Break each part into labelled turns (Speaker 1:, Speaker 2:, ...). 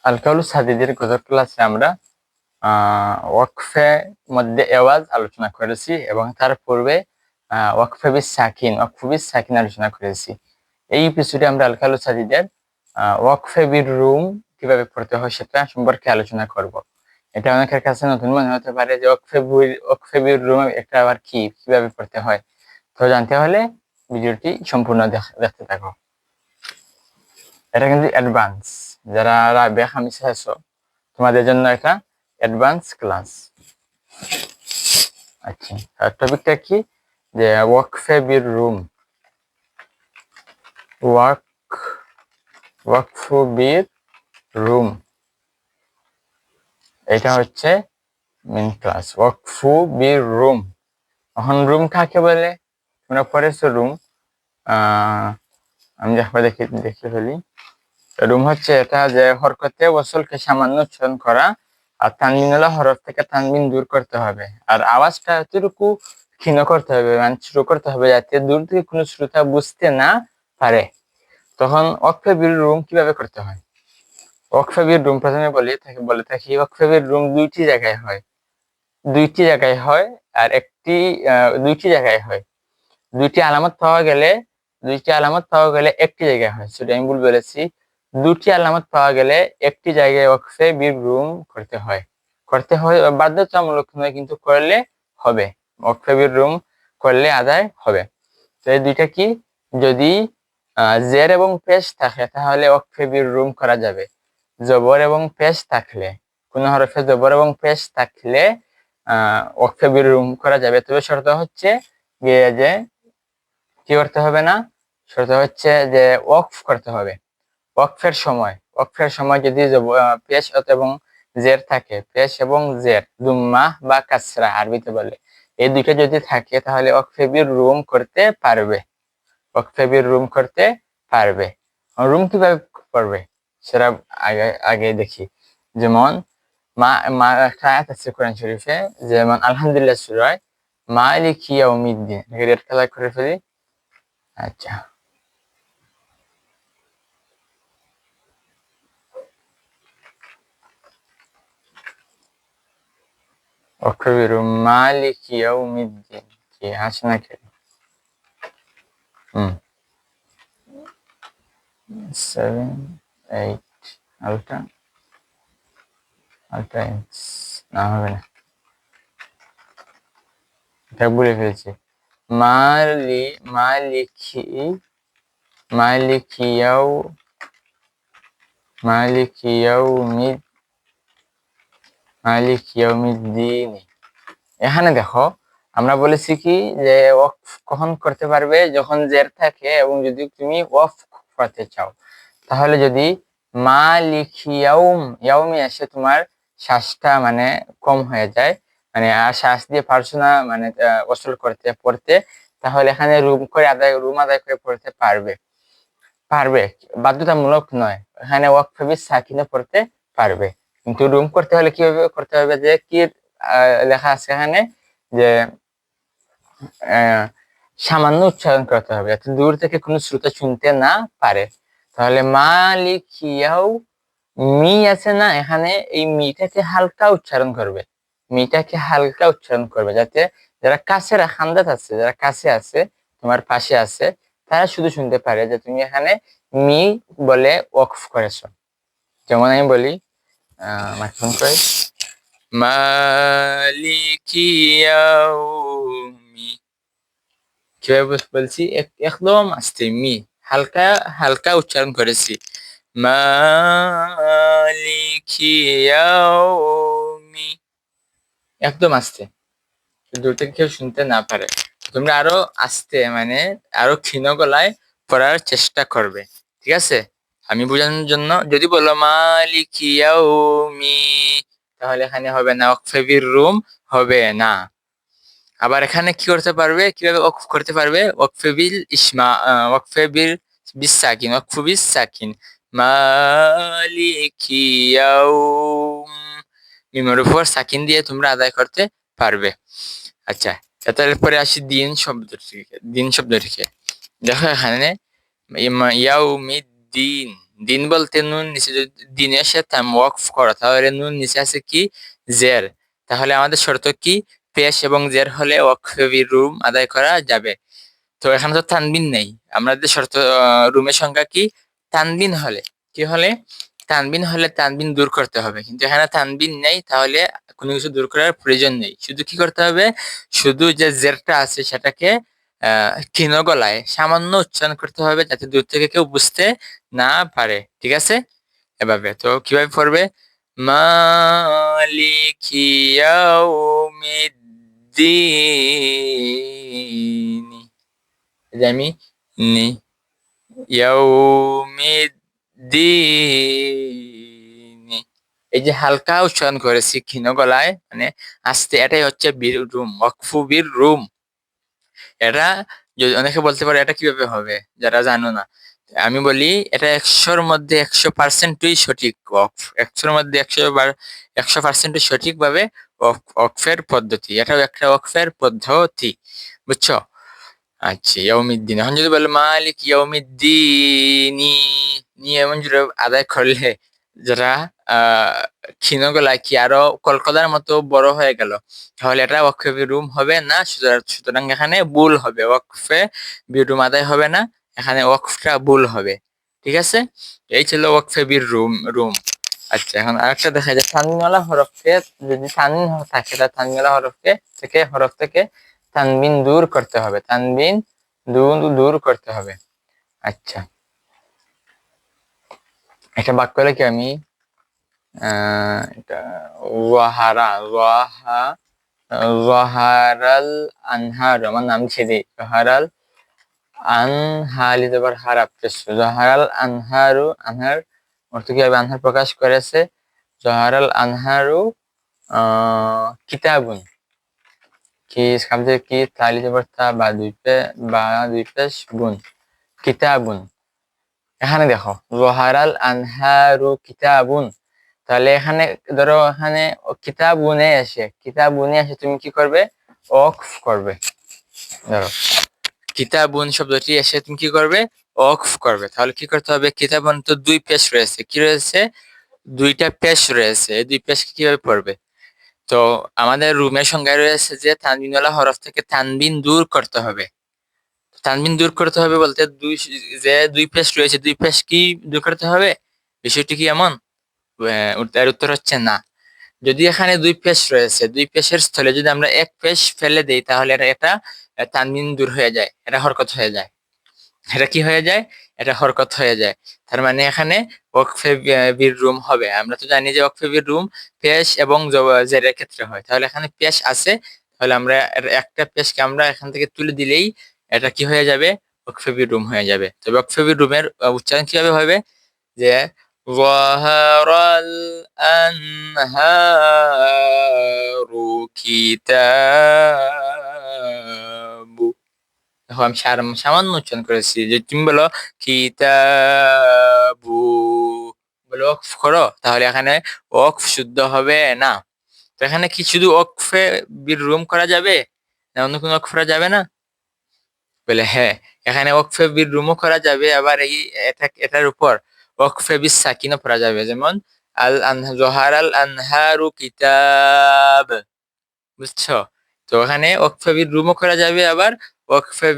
Speaker 1: আল-কাউলু সাদিদের গত ক্লাসে আমরা ওয়াকফে মধ্যে এওয়াজ আলোচনা করেছি এবং তার পূর্বে ওয়াকফে বিস সাকিন আলোচনা করেছি। এই এপিসোডে আমরা আল-কাউলু সাদিদের ওয়াকফে বির রুম কিভাবে পড়তে হয় সেটা সম্পর্কে আলোচনা করব। এটা অনেকের কাছে নতুন মনে হতে পারে যে ওয়াকফে বির রুম একটা আবার কিভাবে পড়তে হয়। তো জানতে হলে ভিডিওটি সম্পূর্ণ দেখতে থাকো। এটা কিন্তু অ্যাডভান্স, যারা রাবিয়া খামিসে আছো তোমাদের জন্য এটা অ্যাডভান্স ক্লাস। আচ্ছা, টপিকটা কি? যে ওয়াকফে বির রুম, ওয়াকফু বির রুম, এটা হচ্ছে মেন ক্লাস। ওয়াকফু বির রুম। এখন রুম কাকে বলে? তোমরা পড়েছো রুম। আমি একবার দেখে ফেলি। রুম হচ্ছে এটা যে হরকতে ওয়াসলকে সামান্য উচ্চারণ করা, আর তানবিনওয়ালা হরফ থেকে তানবিন দূর করতে হবে, আর আওয়াজটা এতটুকু ক্ষীণ করতে হবে, মানে ছোট করতে হবে যাতে দূর থেকে কোনো শ্রোতা বুঝতে না পারে। তখন ওয়াকফে বির রুম কিভাবে করতে হয়? ওয়াকফে বির রুম প্রথমে বলে থাকি ওয়াকফে বির রুম দুইটি জায়গায় হয়, আর দুইটি জায়গায় হয়। দুইটি আলামত পাওয়া গেলে একটি জায়গায় হয়। সেটা আমি ভুল বলেছি। দুটি আলামত পাওয়া গেলে একটি জায়গায় ওয়াকফে বির রুম করতে হয় বাধ্যতামূলক নয়, কিন্তু করলে হবে। ওয়াকফে বির রুম করলে আদায় হবে। তো এই দুইটা কি? যদি জের এবং পেশ থাকে তাহলে ওয়াকফে বির রুম করা যাবে। জবর এবং পেশ থাকলে, কোন হরফে জবর এবং পেশ থাকলে ওয়াকফে বির রুম করা যাবে। তবে শর্ত হচ্ছে যে কি করতে হবে না, শর্ত হচ্ছে যে ওয়াকফ করতে হবে। ওয়াকফের সময় যদি পেশ এবং জের থাকে, পেশ এবং জের দুম্মা বা কাসরা আরবিতে বলে, এই দুইটা যদি থাকে তাহলে ওয়াকফে বির রুম করতে পারবে। রুম কিভাবে করবে সেটা আগে দেখি। যেমন মা একটা আয়াত আছে কোরআন শরীফে, যেমন আলহামদুলিল্লাহ সূরায় মালিকি ইয়াউমিদ্দিন, রেড কালার করে ফেলি। আচ্ছা, ওয়াকফে মালিকি ইয়াউমিদ্দিন কি আছে নাকি? 7 8 আলটা না, হবে না, এটা ভুলে ফেলছি। মালিকি ইয়াউমিদ্দিন। এখানে দেখো আমরা বলেছি কি যে ওয়াকফ কখন করতে পারবে? যখন জের থাকে এবং যদি তুমি ওয়াকফ করতে চাও। তাহলে যদি ইয়াউমি এসে তোমার শ্বাসটা মানে কম হয়ে যায়, মানে আর শ্বাস দিয়ে পারছো না মানে ওয়াসল পড়তে, তাহলে এখানে রুম আদায় করে পড়তে পারবে। বাধ্যতামূলক নয়, এখানে ওয়াকফে বিস সাকিনে পড়তে পারবে। কিন্তু রুম করতে হলে কিভাবে করতে হবে? যে কি লেখা আছে এখানে, যে সামান্য উচ্চারণ করতে হবে যাতে দূর থেকে কোনো শ্রোতা শুনতে না পারে। তাহলে মালিকিয়াও মি আছে না, এখানে এই মিটাকে হালকা উচ্চারণ করবে, যাতে যারা কাছে আছে তোমার পাশে আছে, তারা শুধু শুনতে পারে যে তুমি এখানে মি বলে ওয়াকফ করেছো। যেমন আমি বলি, মালিকিয়াউমি, কিভাবে বলছি? একদম আস্তে, মি হালকা হালকা উচ্চারণ করেছি। মালিকিয়াউমি, একদম আস্তে, দূর থেকে কেউ শুনতে না পারে। তোমরা আরো আস্তে মানে আরো ক্ষীণ গলায় পড়ার চেষ্টা করবে, ঠিক আছে? আমি বোঝানোর জন্য, যদি বলো মালিকিয়াউমি তাহলে এখানে হবে না, ওয়াকফে বির রুম হবে না। আবার এখানে কি করতে পারবে, কিভাবে ওয়াকফ করতে পারবে? ওয়াকফে বিস সাকিন মালিকিয়াউম, মিমের উপর সাকিন দিয়ে তোমরা আদায় করতে পারবে। আচ্ছা, তারপরে আসি দিন শব্দটিকে। দেখো এখানে ইয়াউমিদ্দিন, দিন বলতে নুন নিচে যদি দিনের সাথে ওয়াকফ করো তাহলে নুন নিচে আছে কি জের। তাহলে আমাদের শর্ত কি পেশ এবং জের হলে ওয়াকফে বির রুম আদায় করা যাবে। তো এখানে তো তানবিন নেই, আমাদের শর্ত রুমের সংখ্যা কি তানবিন হলে কি হলে তানবিন হলে তানবিন দূর করতে হবে, কিন্তু এখানে তানবিন নেই তাহলে কোনো কিছু দূর করার প্রয়োজন নেই। শুধু কি করতে হবে, শুধু যে জেরটা আছে সেটাকে ক্ষীণ গলায় সামান্য উচ্চারণ করতে হবে যাতে দূর থেকে কেউ বুঝতে না পারে। ঠিক আছে, এভাবে। তো কিভাবে পড়বে, মালিকি ইয়াউমিদ্দিন, এই যে আমি নি ইয়াউমিদ্দিন, এই যে হালকা উচ্চারণ করেছি ক্ষীণ গলায় মানে আস্তে, এটাই হচ্ছে বীর রুম, ওয়াকফু বীর রুম। এটা যদি অনেকে বলতে পারে এটা কিভাবে হবে যারা জানো না, আমি বলি এটা 100-র মধ্যে 100%ই সঠিক ওয়াকফ, 100-র মধ্যে 100% সঠিক ভাবে ওয়াকফের পদ্ধতি, এটাও একটা ওয়াকফের পদ্ধতি, বুঝছো? আচ্ছা, ইয়াউমিদ্দিন, এখন যদি বলে মালিক ইয়াউমিদ্দিনি, নিয়ে এমন জুড়ে আদায় করলে যারা ক্ষীণ গলায় কি আরো কলকলার মতো বড় হয়ে গেল, তাহলে এটা ওয়াকফে বিরুম হবে না। সুতরাং এখানে ভুল হবে, ওয়াকফে বিরুম আদায় হবে না, এখানে ওয়াকফটা ভুল হবে। ঠিক আছে, এই ছিল ওয়াকফে বির রুম। আচ্ছা, এখন আরেকটা দেখা যায় তানবিনওয়ালা হরফকে যদি তানবিন থাকে তাহলে তানবিনওয়ালা হরফ থেকে তানবিন দূর করতে হবে, তানবিন দূর করতে হবে। আচ্ছা, একটা বাক্য লিখি আমি, এটা ওয়াহারাল আনহার, আমার নাম ছেড়ে ওয়াহারাল আনহালি দেবার হারাপ, জহারাল আনহারু, আনহার অর্থ কি হবে, আনহার প্রকাশ করেছে, জহারাল আনহারু কিতাবুন, কি শব্দ কি তালি দেবার তা বা দুই পেশ বুন, কিতাবুন। এখানে দেখো জহারাল আনহারু কিতাবুন, তাহলে এখানে ধরো এখানে কিতাবুনে এসে তুমি কি করবে, ওয়াকফ করবে। ধরো কিতাবুন শব্দটি এসে তুমি কি করবে, ওয়াকফ করবে। তাহলে কি করতে হবে, কিতাবুন তো দুই পেশ রয়েছে, কি রয়েছে, দুইটা পেশ রয়েছে, এই দুই পেশ কিভাবে পড়বে। তো আমাদের রুমের সংজ্ঞায় রয়েছে যে তানবিনওয়ালা হরফ থেকে তানবিন দূর করতে হবে। তানবিন দূর করতে হবে বলতে দুই পেশ রয়েছে, দুই পেশ কি দূর করতে হবে, বিষয়টি কি এমন? এর উত্তর হচ্ছে না। যদি এখানে দুই পেশ রয়েছে, দুই পেশের স্থলে যদি আমরা এক পেশ ফেলে দেই তাহলে এটা তানবিন দূর হয়ে যায়, এটা হরকত হয়ে যায়। এটা কি হয়ে যায়, এটা হরকত হয়ে যায়। তার মানে এখানে ওয়াকফে বির রুম হবে। আমরা তো জানি যে ওয়াকফে বির রুম পেশ এবং জেরের ক্ষেত্রে হয়, তাহলে এখানে পেশ আছে, তাহলে আমরা একটা পেশকে আমরা এখান থেকে তুলে দিলেই এটা কি হয়ে যাবে, ওয়াকফে বির রুম হয়ে যাবে। তবে ওয়াকফে বির রুমের উচ্চারণ কিভাবে হবে, যে ওয়াহারাল আনহারু কিতাবু, দেখো আমি সামান্য উচ্চারণ করেছি, যে তুমি বলো কিতাবু বলে ওয়াকফ করো, তাহলে এখানে ওয়াকফ শুদ্ধ হবে না। তো এখানে কি শুধু ওয়াকফে বির রুম করা যাবে না অন্য কোনো ওয়াকফ করা যাবে না, বলে হ্যাঁ, এখানে ওয়াকফে বির রুমও করা যাবে, আবার এটার উপর ওয়াকফে বিস সাকিনও পড়া যাবে, যেমন জহারাল আনহারু কিতাব, বুঝছো? তো ওখানে ওয়াকফে বিল রুমও করা যাবে, আবার ওয়াকফে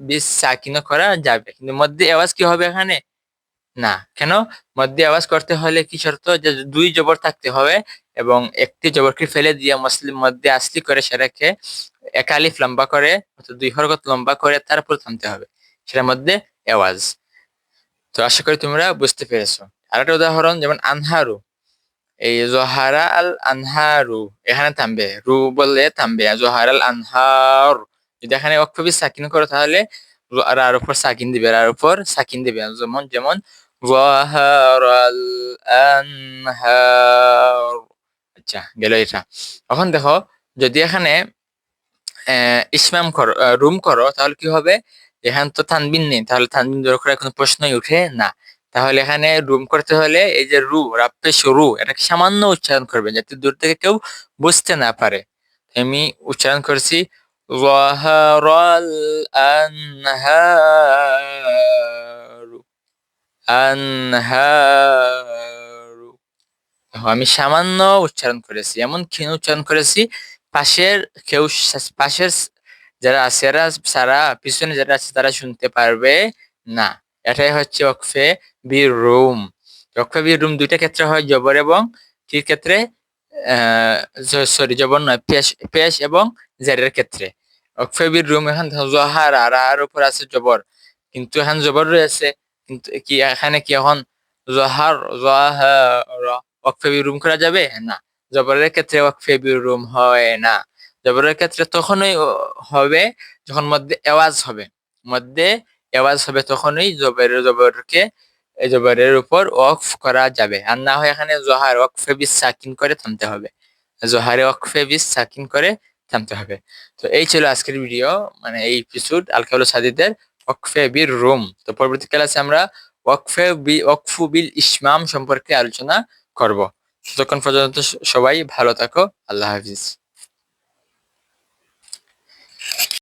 Speaker 1: বিস সাকিনও করা যাবে, কিন্তু মধ্যে আওয়াজ কি হবে এখানে না। কেন, মধ্যে আওয়াজ করতে হলে কি শর্ত, যে দুই জবর থাকতে হবে এবং একটি জবরকে ফেলে দিয়ে মুসলিম মধ্যে আসলি করে সেটাকে এক আলিফ লম্বা করে অর্থাৎ দুই হরকত লম্বা করে তারপর থামতে হবে, সেটার মধ্যে আওয়াজ। তো আশা করি তোমরা বুঝতে পেরেছো। আরেকটা উদাহরণ, যেমন আনহারু, এই জহারা আল আনহারু, এখানে থামবে, রু বললে থামবে, জহার আল আনহার যদি এখানে অক্ষবি সাকিন করো তাহলে আর উপর সাকিন দিবে, আর উপর সাকিন দিবে, যেমন যেমন জহার আল আনহার। আচ্ছা, গেল এটা। এখন দেখো যদি এখানে ইসমাম করো, রুম করো, তাহলে কি হবে, এখানে তো তানবিন নেই, তাহলে তানবিন দূর করার কোনো প্রশ্নই উঠে না। তাহলে এখানে রুম করতে হলে এই যে রু, রাপ্পে শুরু, এটাকে সামান্য উচ্চারণ করবে যাতে দূর থেকে কেউ বুঝতে না পারে। আমি উচ্চারণ করছি ওয়াহারাল আনহারু, আনহারু। দেখো, আমি সামান্য উচ্চারণ করেছি, এমন ক্ষীণ উচ্চারণ করেছি, পাশের কেউ পাশের যারা আছে এরা সারা পিছনে যারা আছে তারা শুনতে পারবে না। এটাই হচ্ছে ওয়াকফে বীর রুম। ওয়াকফে বীর রুম দুইটা ক্ষেত্রে হয়, জবর এবং কি ক্ষেত্রে, সরি জবর নয়, পেশ পেশ এবং জেরের ক্ষেত্রে। ওয়াকফে বীর রুম এখন জহার আর আর উপর আছে জবর, কিন্তু এখন জবর রয়েছে, কিন্তু কি এখানে কি এখন জহার জহার ওয়াকফে বিরুম করা যাবে না? জবরের ক্ষেত্রে ওয়াকফে বিরুম হয় না। জবরের ক্ষেত্রে তখনই হবে যখন মধ্যে আওয়াজ হবে, মধ্যে আওয়াজ হবে তখনই জবরকে এই জবরের উপর ওয়াকফ করা যাবে, আর না হয় এখানে জহার ওয়াকফে বিস সাকিন করে থামতে হবে, জহারে ওয়াকফে বিস সাকিন করে থামতে হবে। তো এই ছিল আজকের ভিডিও, মানে এই এপিসোড আল কাউলু সাদিদের ওয়াকফে বির রুম। তো পরবর্তী ক্লাসে আমরা ওয়াকফু বিল ইসমাম সম্পর্কে আলোচনা করব। ততক্ষণ পর্যন্ত সবাই ভালো থাকো। আল্লাহ হাফিজ।